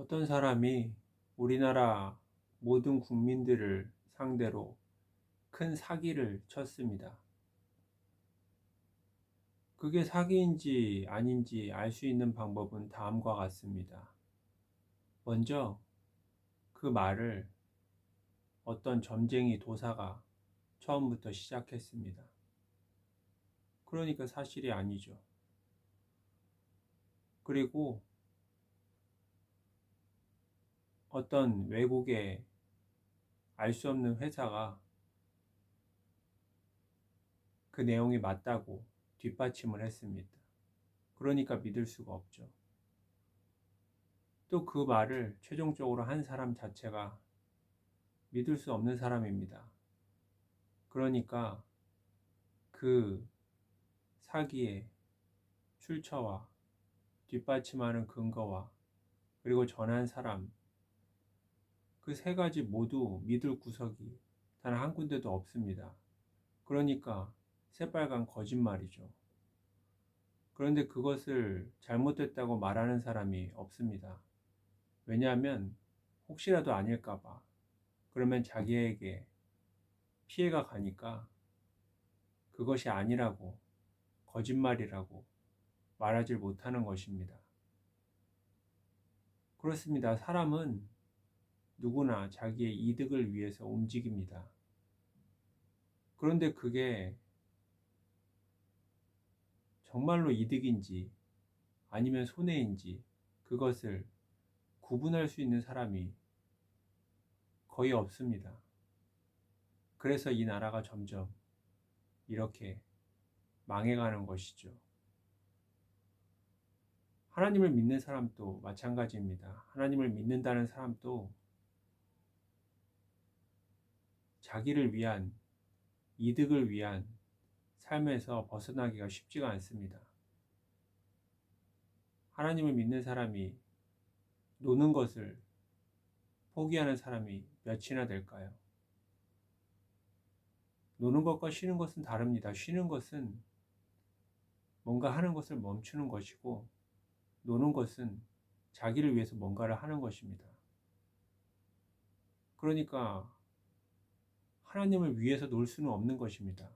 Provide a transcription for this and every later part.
어떤 사람이 우리나라 모든 국민들을 상대로 큰 사기를 쳤습니다. 그게 사기인지 아닌지 알 수 있는 방법은 다음과 같습니다. 먼저 그 말을 어떤 점쟁이 도사가 처음부터 시작했습니다. 그러니까 사실이 아니죠. 그리고 어떤 외국의 알 수 없는 회사가 그 내용이 맞다고 뒷받침을 했습니다. 그러니까 믿을 수가 없죠. 또 그 말을 최종적으로 한 사람 자체가 믿을 수 없는 사람입니다. 그러니까 그 사기의 출처와 뒷받침하는 근거와 그리고 전한 사람, 그 세 가지 모두 믿을 구석이 단 한 군데도 없습니다. 그러니까 새빨간 거짓말이죠. 그런데 그것을 잘못됐다고 말하는 사람이 없습니다. 왜냐하면 혹시라도 아닐까봐, 그러면 자기에게 피해가 가니까 그것이 아니라고, 거짓말이라고 말하지 못하는 것입니다. 그렇습니다. 사람은 누구나 자기의 이득을 위해서 움직입니다. 그런데 그게 정말로 이득인지 아니면 손해인지 그것을 구분할 수 있는 사람이 거의 없습니다. 그래서 이 나라가 점점 이렇게 망해가는 것이죠. 하나님을 믿는 사람도 마찬가지입니다. 하나님을 믿는다는 사람도 자기를 위한, 이득을 위한 삶에서 벗어나기가 쉽지가 않습니다. 하나님을 믿는 사람이 노는 것을 포기하는 사람이 몇이나 될까요? 노는 것과 쉬는 것은 다릅니다. 쉬는 것은 뭔가 하는 것을 멈추는 것이고, 노는 것은 자기를 위해서 뭔가를 하는 것입니다. 그러니까 하나님을 위해서 놀 수는 없는 것입니다.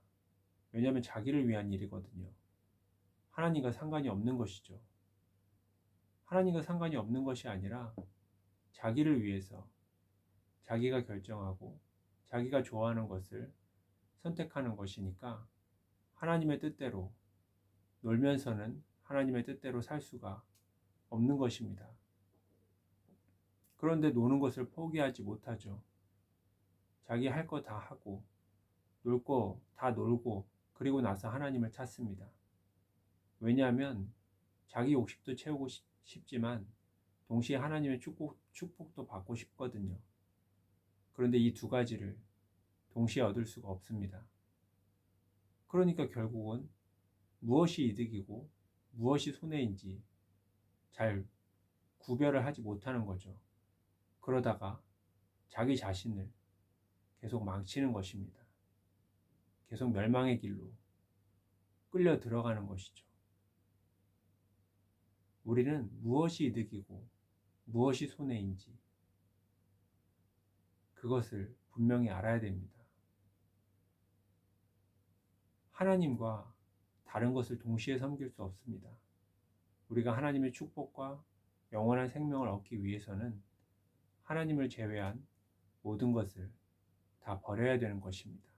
왜냐하면 자기를 위한 일이거든요. 하나님과 상관이 없는 것이죠. 하나님과 상관이 없는 것이 아니라 자기를 위해서 자기가 결정하고 자기가 좋아하는 것을 선택하는 것이니까 하나님의 뜻대로 놀면서는 하나님의 뜻대로 살 수가 없는 것입니다. 그런데 노는 것을 포기하지 못하죠. 자기 할 거 다 하고 놀 거 다 놀고 그리고 나서 하나님을 찾습니다. 왜냐하면 자기 욕심도 채우고 싶지만 동시에 하나님의 축복도 받고 싶거든요. 그런데 이 두 가지를 동시에 얻을 수가 없습니다. 그러니까 결국은 무엇이 이득이고 무엇이 손해인지 잘 구별을 하지 못하는 거죠. 그러다가 자기 자신을 계속 망치는 것입니다. 계속 멸망의 길로 끌려 들어가는 것이죠. 우리는 무엇이 이득이고 무엇이 손해인지 그것을 분명히 알아야 됩니다. 하나님과 다른 것을 동시에 섬길 수 없습니다. 우리가 하나님의 축복과 영원한 생명을 얻기 위해서는 하나님을 제외한 모든 것을 다 버려야 되는 것입니다.